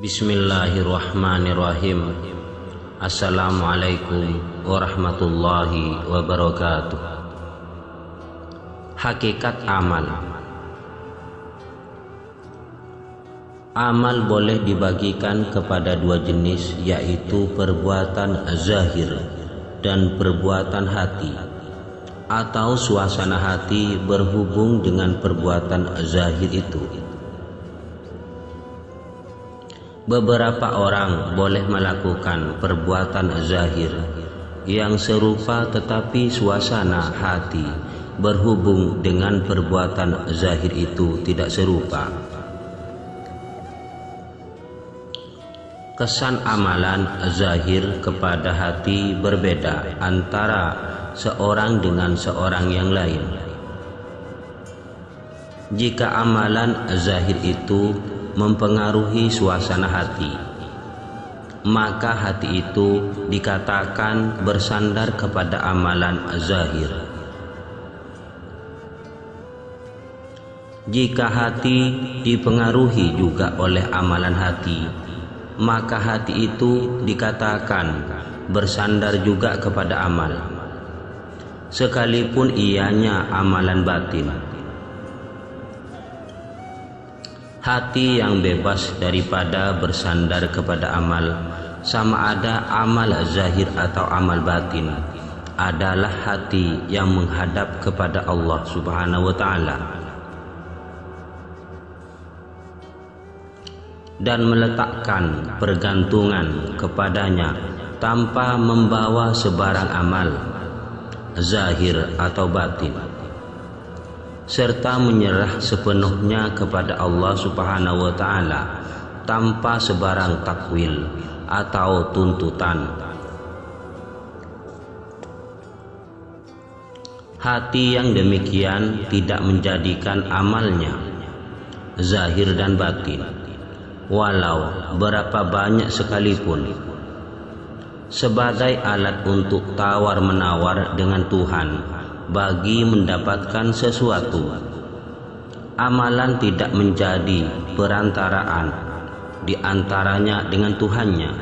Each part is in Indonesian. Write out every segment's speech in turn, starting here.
Bismillahirrahmanirrahim. Assalamualaikum warahmatullahi wabarakatuh. Hakikat amal. Amal boleh dibagikan kepada dua jenis, yaitu perbuatan zahir dan perbuatan hati, atau suasana hati berhubung dengan perbuatan zahir itu. Beberapa orang boleh melakukan perbuatan zahir yang serupa, tetapi suasana hati berhubung dengan perbuatan zahir itu tidak serupa. Kesan amalan zahir kepada hati berbeda antara seorang dengan seorang yang lain. Jika amalan zahir itu mempengaruhi suasana hati, maka hati itu dikatakan bersandar kepada amalan zahir. Jika hati dipengaruhi juga oleh amalan hati, maka hati itu dikatakan bersandar juga kepada amal, sekalipun ianya amalan batin. Hati yang bebas daripada bersandar kepada amal, sama ada amal zahir atau amal batin, adalah hati yang menghadap kepada Allah Subhanahu wa Ta'ala dan meletakkan pergantungan kepadanya tanpa membawa sebarang amal zahir atau batin, serta menyerah sepenuhnya kepada Allah Subhanahu wa Ta'ala tanpa sebarang takwil atau tuntutan. Hati yang demikian tidak menjadikan amalnya zahir dan batin, walau berapa banyak sekalipun, sebagai alat untuk tawar-menawar dengan Tuhan bagi mendapatkan sesuatu. Amalan tidak menjadi perantaraan di antaranya dengan Tuhannya.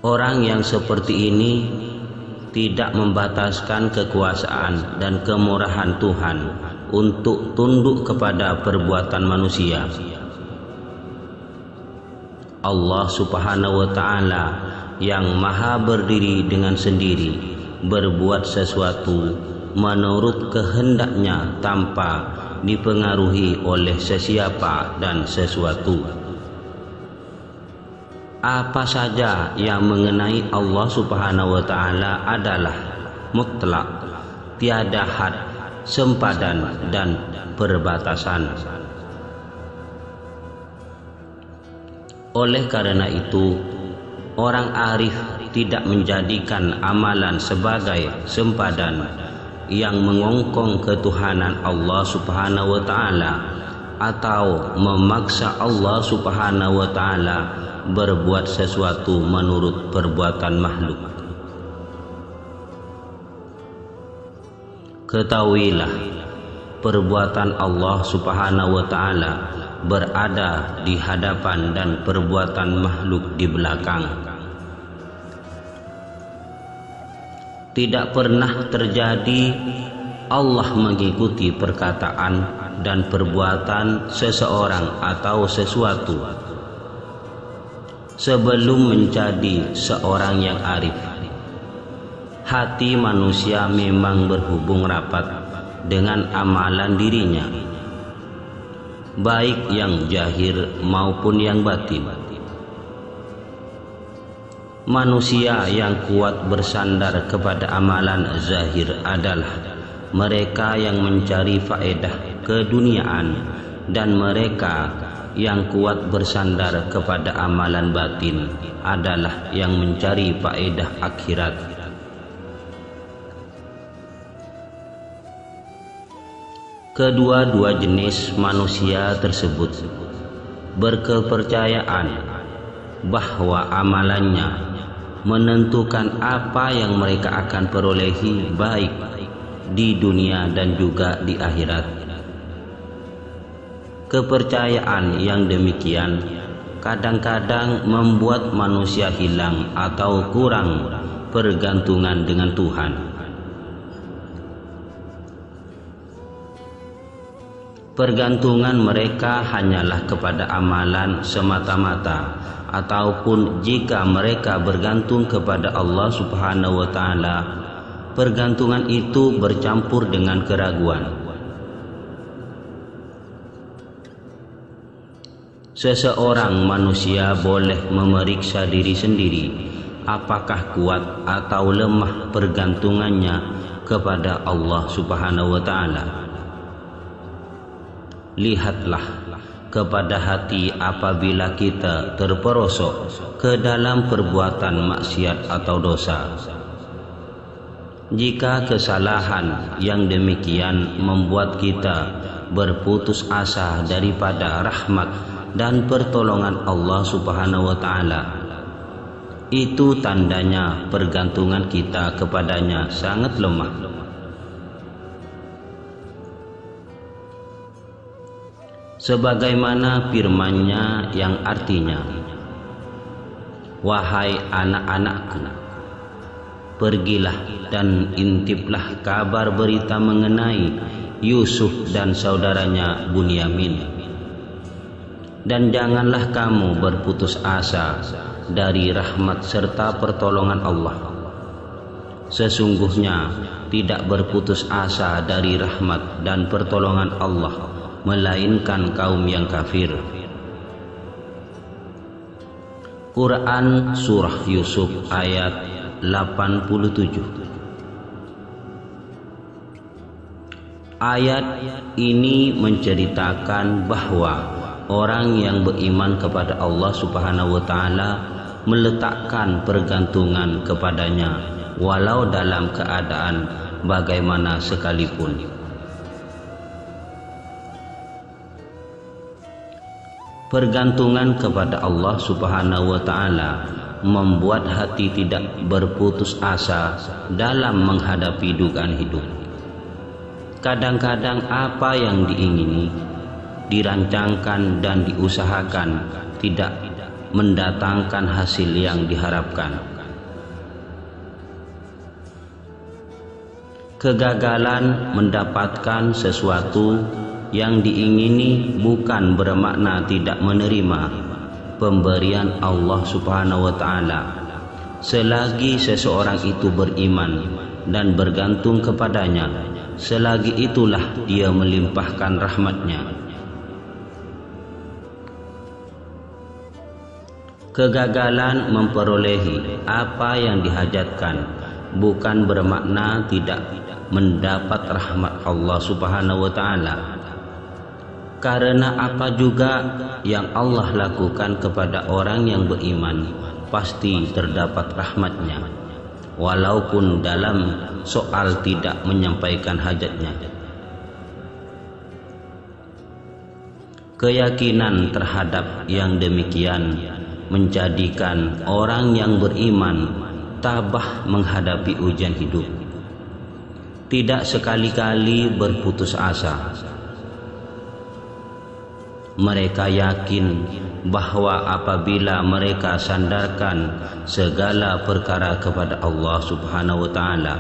Orang yang seperti ini tidak membataskan kekuasaan dan kemurahan Tuhan untuk tunduk kepada perbuatan manusia. Allah Subhanahu wa Ta'ala yang maha berdiri dengan sendiri berbuat sesuatu menurut kehendaknya tanpa dipengaruhi oleh sesiapa dan sesuatu. Apa saja yang mengenai Allah Subhanahu wa Ta'ala adalah mutlak, tiada had, sempadan dan perbatasan. Oleh karena itu, orang arif tidak menjadikan amalan sebagai sempadan yang mengongkong ketuhanan Allah Subhanahu wa Ta'ala atau memaksa Allah Subhanahu wa Ta'ala berbuat sesuatu menurut perbuatan makhluk. Ketahuilah, perbuatan Allah Subhanahu wa Ta'ala berada di hadapan dan perbuatan makhluk di belakang. Tidak pernah terjadi Allah mengikuti perkataan dan perbuatan seseorang atau sesuatu sebelum menjadi seorang yang arif. Hati manusia memang berhubung rapat dengan amalan dirinya, baik yang zahir maupun yang batin. Manusia yang kuat bersandar kepada amalan zahir adalah mereka yang mencari faedah keduniaan, dan mereka yang kuat bersandar kepada amalan batin adalah yang mencari faedah akhirat. Kedua-dua jenis manusia tersebut berkepercayaan bahwa amalannya menentukan apa yang mereka akan perolehi baik di dunia dan juga di akhirat. Kepercayaan yang demikian kadang-kadang membuat manusia hilang atau kurang pergantungan dengan Tuhan. Pergantungan mereka hanyalah kepada amalan semata-mata, ataupun jika mereka bergantung kepada Allah Subhanahu wa Ta'ala, pergantungan itu bercampur dengan keraguan. Seseorang manusia boleh memeriksa diri sendiri apakah kuat atau lemah pergantungannya kepada Allah Subhanahu wa Ta'ala. Lihatlah kepada hati apabila kita terperosok ke dalam perbuatan maksiat atau dosa. Jika kesalahan yang demikian membuat kita berputus asa daripada rahmat dan pertolongan Allah Subhanahu wa Ta'ala, itu tandanya pergantungan kita kepadanya sangat lemah. Sebagaimana firman-Nya yang artinya, "Wahai anak-anakku, pergilah dan intiplah kabar berita mengenai Yusuf dan saudaranya Bunyamin. Dan janganlah kamu berputus asa dari rahmat serta pertolongan Allah. Sesungguhnya tidak berputus asa dari rahmat dan pertolongan Allah melainkan kaum yang kafir." Quran Surah Yusuf ayat 87. Ayat ini menceritakan bahwa orang yang beriman kepada Allah Subhanahu wa Ta'ala meletakkan pergantungan kepadanya walau dalam keadaan bagaimana sekalipun. Pergantungan kepada Allah Subhanahu wa Ta'ala membuat hati tidak berputus asa dalam menghadapi dugaan hidup. Kadang-kadang apa yang diingini, dirancangkan dan diusahakan tidak mendatangkan hasil yang diharapkan. Kegagalan mendapatkan sesuatu yang diingini bukan bermakna tidak menerima pemberian Allah Subhanahu wa Ta'ala, selagi seseorang itu beriman dan bergantung kepadanya. Selagi itulah dia melimpahkan rahmat-Nya. Kegagalan memperolehi apa yang dihajatkan bukan bermakna tidak mendapat rahmat Allah Subhanahu wa Ta'ala. Karena apa juga yang Allah lakukan kepada orang yang beriman pasti terdapat rahmat-Nya, walaupun dalam soal tidak menyampaikan hajatnya. Keyakinan terhadap yang demikian menjadikan orang yang beriman tabah menghadapi ujian hidup, tidak sekali-kali berputus asa. Mereka yakin bahwa apabila mereka sandarkan segala perkara kepada Allah Subhanahu wa Ta'ala,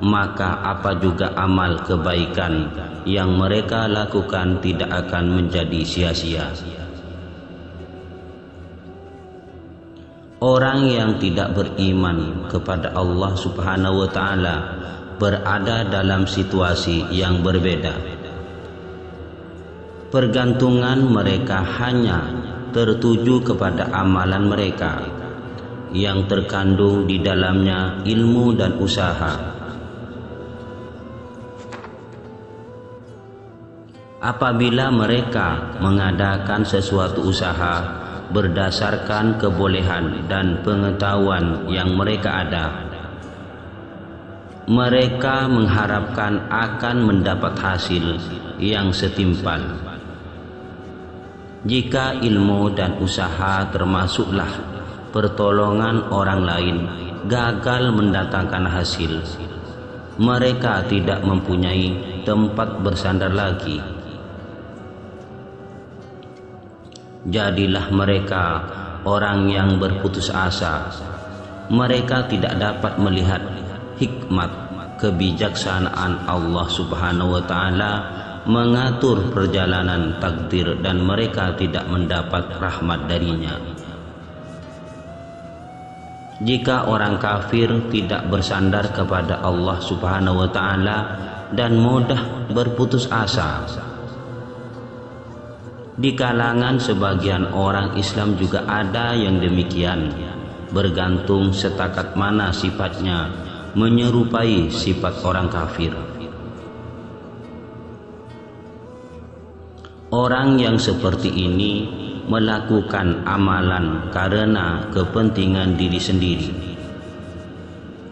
maka apa juga amal kebaikan yang mereka lakukan tidak akan menjadi sia-sia. Orang yang tidak beriman kepada Allah Subhanahu wa Ta'ala berada dalam situasi yang berbeda. Pergantungan mereka hanya tertuju kepada amalan mereka yang terkandung di dalamnya ilmu dan usaha. Apabila mereka mengadakan sesuatu usaha berdasarkan kebolehan dan pengetahuan yang mereka ada, mereka mengharapkan akan mendapat hasil yang setimpal. Jika ilmu dan usaha termasuklah pertolongan orang lain gagal mendatangkan hasil, mereka tidak mempunyai tempat bersandar lagi. Jadilah mereka orang yang berputus asa. Mereka tidak dapat melihat hikmat kebijaksanaan Allah Subhanahu wa taala mengatur perjalanan takdir, dan mereka tidak mendapat rahmat darinya. Jika orang kafir tidak bersandar kepada Allah Subhanahu wa taala dan mudah berputus asa, di kalangan sebagian orang Islam juga ada yang demikian, bergantung setakat mana sifatnya menyerupai sifat orang kafir. Orang yang seperti ini melakukan amalan karena kepentingan diri sendiri,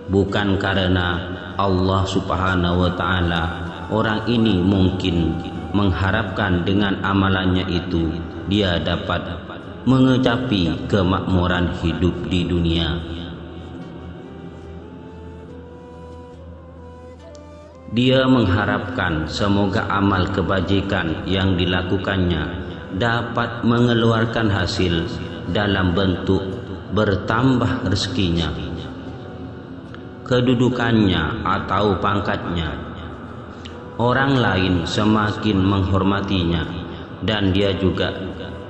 bukan karena Allah Subhanahu wa taala. Orang ini mungkin mengharapkan dengan amalannya itu dia dapat mengecapi kemakmuran hidup di dunia. Dia mengharapkan semoga amal kebajikan yang dilakukannya dapat mengeluarkan hasil dalam bentuk bertambah rezekinya, kedudukannya atau pangkatnya. Orang lain semakin menghormatinya dan dia juga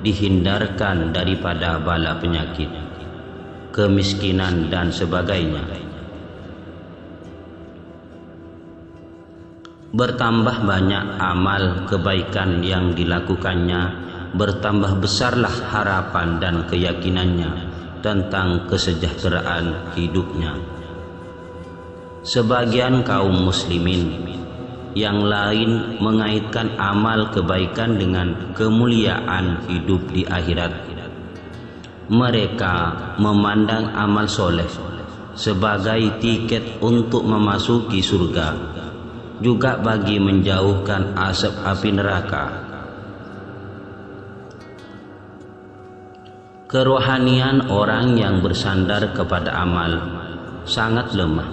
dihindarkan daripada bala penyakit, kemiskinan dan sebagainya. Bertambah banyak amal kebaikan yang dilakukannya, bertambah besarlah harapan dan keyakinannya tentang kesejahteraan hidupnya. Sebagian kaum muslimin yang lain mengaitkan amal kebaikan dengan kemuliaan hidup di akhirat. Mereka memandang amal soleh sebagai tiket untuk memasuki surga, juga bagi menjauhkan asap api neraka. Kerohanian orang yang bersandar kepada amal sangat lemah,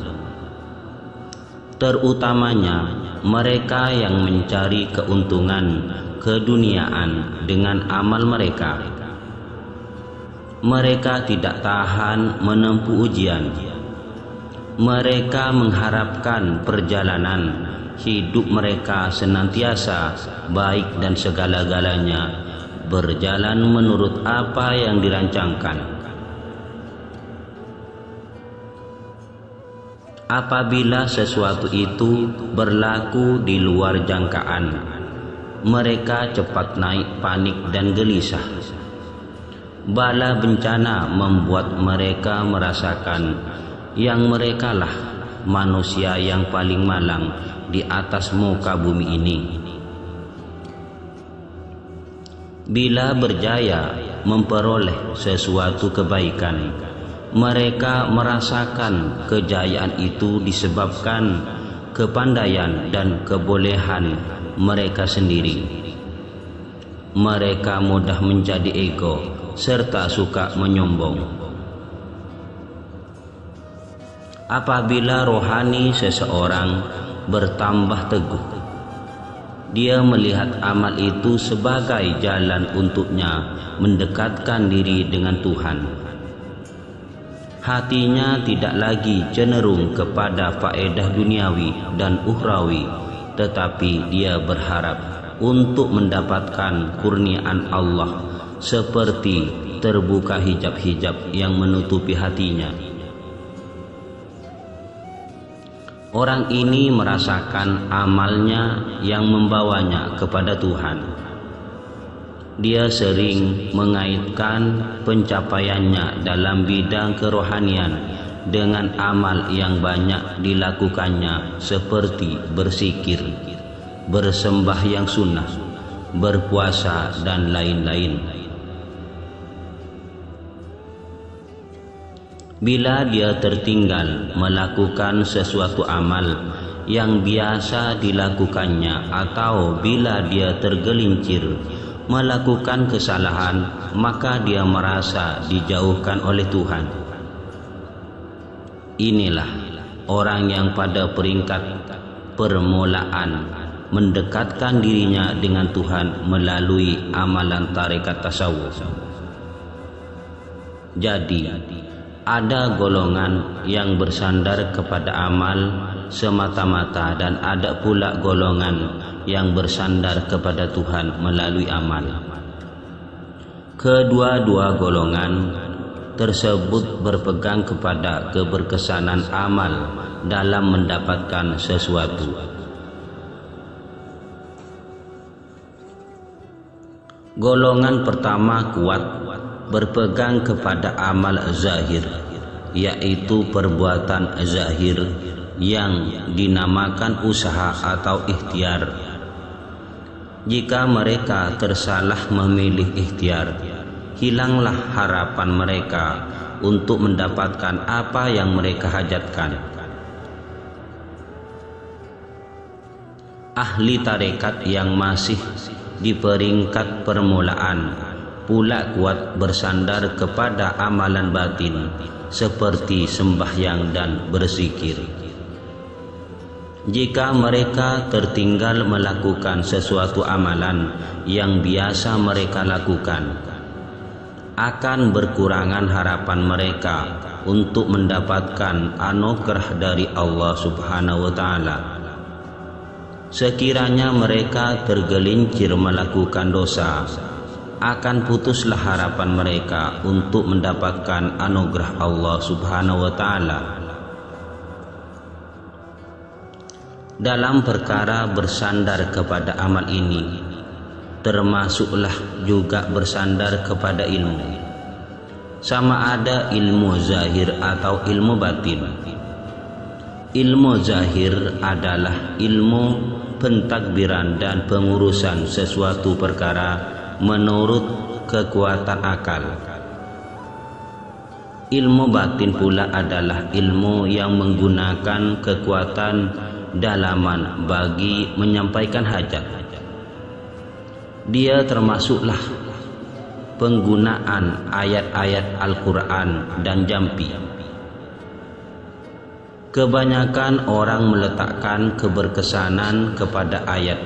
terutamanya mereka yang mencari keuntungan keduniaan dengan amal mereka. Mereka tidak tahan menempuh ujian. Mereka mengharapkan perjalanan hidup mereka senantiasa baik dan segala-galanya berjalan menurut apa yang dirancangkan. Apabila sesuatu itu berlaku di luar jangkaan, mereka cepat naik panik dan gelisah. Bala bencana membuat mereka merasakan yang merekalah manusia yang paling malang di atas muka bumi ini. Bila berjaya memperoleh sesuatu kebaikan, mereka merasakan kejayaan itu disebabkan kepandaian dan kebolehan mereka sendiri. Mereka mudah menjadi ego serta suka menyombong. Apabila rohani seseorang bertambah teguh, dia melihat amal itu sebagai jalan untuknya mendekatkan diri dengan Tuhan. Hatinya tidak lagi cenderung kepada faedah duniawi dan ukhrawi, tetapi dia berharap untuk mendapatkan kurniaan Allah, seperti terbuka hijab-hijab yang menutupi hatinya. Orang ini merasakan amalnya yang membawanya kepada Tuhan. Dia sering mengaitkan pencapaiannya dalam bidang kerohanian dengan amal yang banyak dilakukannya, seperti berzikir, bersembahyang sunnah, berpuasa, dan lain-lain. Bila dia tertinggal melakukan sesuatu amal yang biasa dilakukannya, atau bila dia tergelincir melakukan kesalahan, maka dia merasa dijauhkan oleh Tuhan. Inilah orang yang pada peringkat permulaan mendekatkan dirinya dengan Tuhan melalui amalan tarekat tasawuf. Jadi ada golongan yang bersandar kepada amal semata-mata dan ada pula golongan yang bersandar kepada Tuhan melalui amal. Kedua-dua golongan tersebut berpegang kepada keberkesanan amal dalam mendapatkan sesuatu. Golongan pertama kuat berpegang kepada amal zahir, yaitu perbuatan zahir yang dinamakan usaha atau ikhtiar. Jika mereka tersalah memilih ikhtiar, hilanglah harapan mereka untuk mendapatkan apa yang mereka hajatkan. Ahli tarekat yang masih di peringkat permulaan pula kuat bersandar kepada amalan batin seperti sembahyang dan berzikir. Jika mereka tertinggal melakukan sesuatu amalan yang biasa mereka lakukan, akan berkurangan harapan mereka untuk mendapatkan anugerah dari Allah Subhanahu wa Ta'ala. Sekiranya mereka tergelincir melakukan dosa, akan putuslah harapan mereka untuk mendapatkan anugerah Allah Subhanahu wa Ta'ala. Dalam perkara bersandar kepada amal ini, termasuklah juga bersandar kepada ilmu, sama ada ilmu zahir atau ilmu batin. Ilmu zahir adalah ilmu pentadbiran dan pengurusan sesuatu perkara menurut kekuatan akal. Ilmu batin pula adalah ilmu yang menggunakan kekuatan dalaman bagi menyampaikan hajat. Dia termasuklah penggunaan ayat-ayat Al-Quran dan jampi. Kebanyakan orang meletakkan keberkesanan kepada ayat,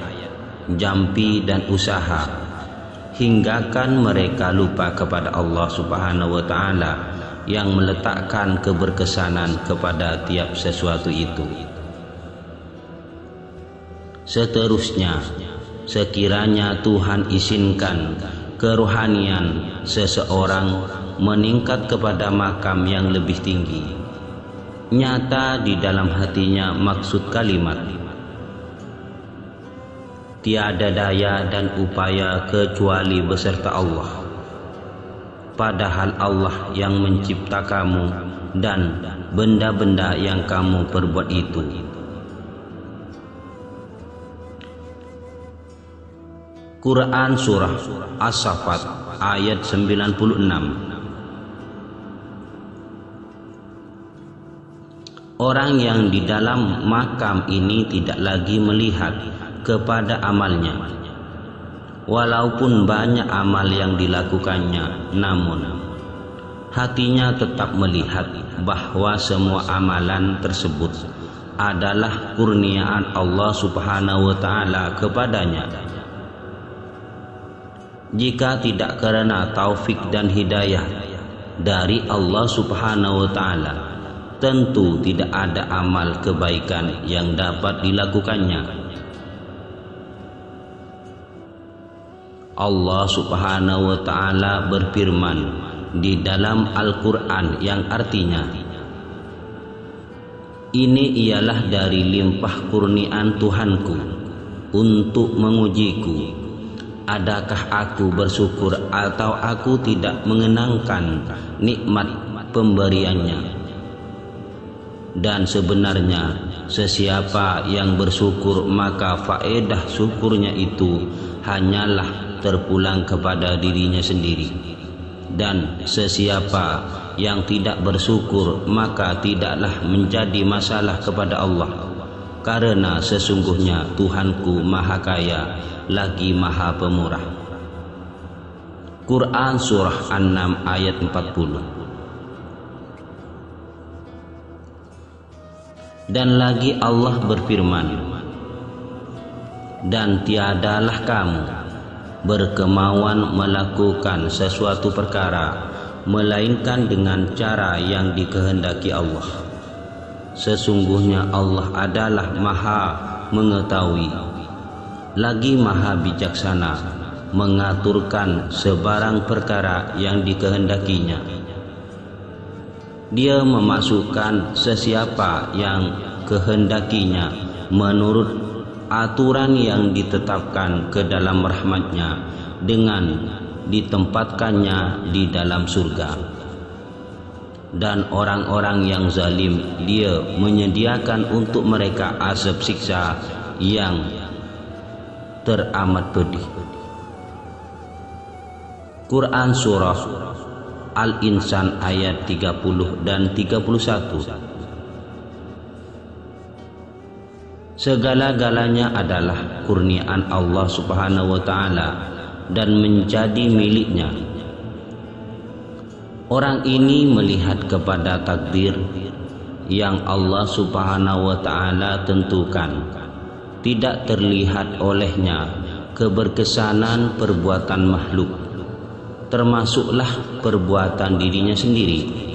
jampi dan usaha, hinggakan mereka lupa kepada Allah Subhanahu wa Ta'ala yang meletakkan keberkesanan kepada tiap sesuatu itu. Seterusnya, sekiranya Tuhan izinkan kerohanian seseorang meningkat kepada makam yang lebih tinggi, nyata di dalam hatinya maksud kalimat, tiada daya dan upaya kecuali beserta Allah, padahal Allah yang mencipta kamu dan benda-benda yang kamu perbuat itu. Quran Surah As-Saffat ayat 96. Orang yang di dalam makam ini tidak lagi melihat kepada amalnya, walaupun banyak amal yang dilakukannya, namun hatinya tetap melihat bahwa semua amalan tersebut adalah kurniaan Allah Subhanahu wa Ta'ala kepadanya. Jika tidak karena taufik dan hidayah dari Allah Subhanahu wa Ta'ala, tentu tidak ada amal kebaikan yang dapat dilakukannya. Allah Subhanahu wa Ta'ala berfirman di dalam Al-Quran yang artinya, ini ialah dari limpah kurniaan Tuhanku untuk mengujiku. Adakah aku bersyukur atau aku tidak mengenangkan nikmat pemberiannya? Dan sebenarnya sesiapa yang bersyukur, maka faedah syukurnya itu hanyalah terpulang kepada dirinya sendiri. Dan sesiapa yang tidak bersyukur, maka tidaklah menjadi masalah kepada Allah, karena sesungguhnya Tuhanku Maha Kaya lagi Maha Pemurah. Quran Surah An-Nam ayat 40. Dan lagi Allah berfirman, dan tiadalah kamu berkemauan melakukan sesuatu perkara melainkan dengan cara yang dikehendaki Allah. Sesungguhnya Allah adalah Maha mengetahui lagi Maha bijaksana mengaturkan sebarang perkara yang dikehendakinya. Dia memasukkan sesiapa yang kehendakinya menurut aturan yang ditetapkan ke dalam rahmatnya dengan ditempatkannya di dalam surga. Dan orang-orang yang zalim dia menyediakan untuk mereka azab siksa yang teramat pedih. Quran Surah Al-Insan ayat 30 dan 31. Segala-galanya adalah kurniaan Allah Subhanahu wa Ta'ala dan menjadi miliknya. Orang ini melihat kepada takdir yang Allah Subhanahu wa Ta'ala tentukan. Tidak terlihat olehnya keberkesanan perbuatan makhluk, termasuklah perbuatan dirinya sendiri.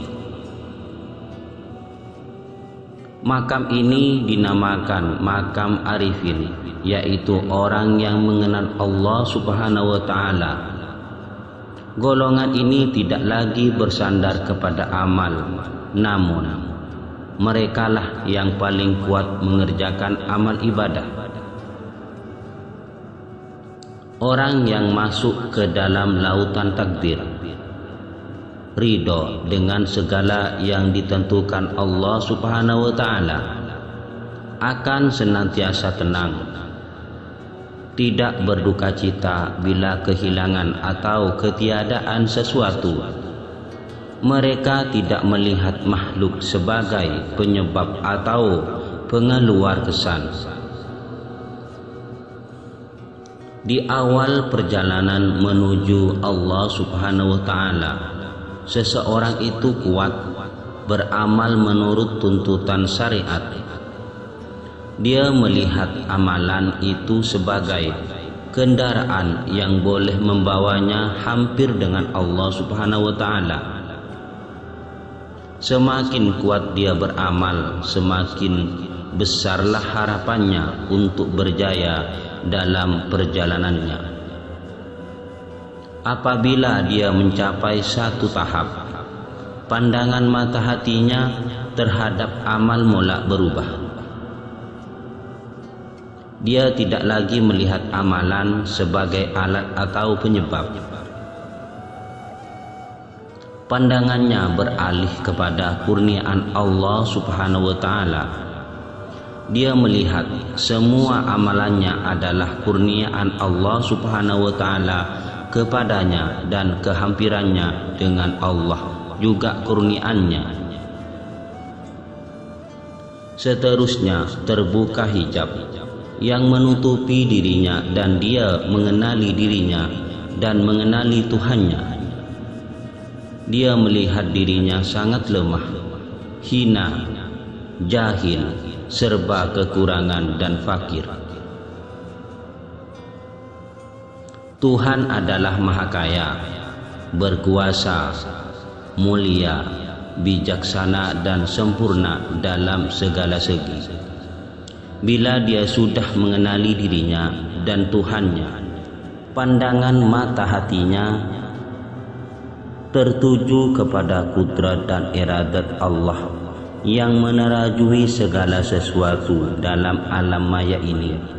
Makam ini dinamakan makam arifin, yaitu orang yang mengenal Allah Subhanahu wa Ta'ala. Golongan ini tidak lagi bersandar kepada amal, namun merekalah yang paling kuat mengerjakan amal ibadah. Orang yang masuk ke dalam lautan takdir, ridho dengan segala yang ditentukan Allah Subhanahu wa Ta'ala, akan senantiasa tenang, tidak berduka cita bila kehilangan atau ketiadaan sesuatu. Mereka tidak melihat makhluk sebagai penyebab atau pengeluar kesan. Di awal perjalanan menuju Allah Subhanahu wa Ta'ala, seseorang itu kuat beramal menurut tuntutan syariat. Dia melihat amalan itu sebagai kendaraan yang boleh membawanya hampir dengan Allah Subhanahu wa Ta'ala. Semakin kuat dia beramal, semakin besarlah harapannya untuk berjaya dalam perjalanannya. Apabila dia mencapai satu tahap, pandangan mata hatinya terhadap amal mula berubah. Dia tidak lagi melihat amalan sebagai alat atau penyebab. Pandangannya beralih kepada kurniaan Allah Subhanahu wa Ta'ala. Dia melihat semua amalannya adalah kurniaan Allah Subhanahu wa Ta'ala kepadanya, dan kehampirannya dengan Allah juga kurniaannya. Seterusnya terbuka hijab yang menutupi dirinya, dan dia mengenali dirinya dan mengenali Tuhannya. Dia melihat dirinya sangat lemah, hina, jahil, serba kekurangan dan fakir. Tuhan adalah Maha Kaya, berkuasa, mulia, bijaksana dan sempurna dalam segala segi. Bila dia sudah mengenali dirinya dan Tuhannya, pandangan mata hatinya tertuju kepada kudrat dan iradat Allah yang menerajui segala sesuatu dalam alam maya ini.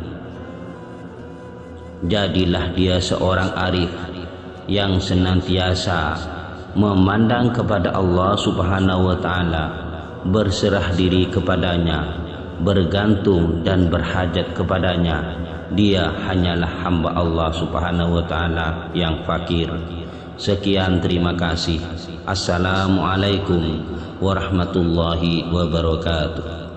Jadilah dia seorang arif yang senantiasa memandang kepada Allah Subhanahu wa Ta'ala, berserah diri kepadanya, bergantung dan berhajat kepadanya. Dia hanyalah hamba Allah Subhanahu wa Ta'ala yang fakir. Sekian, terima kasih. Assalamualaikum warahmatullahi wabarakatuh.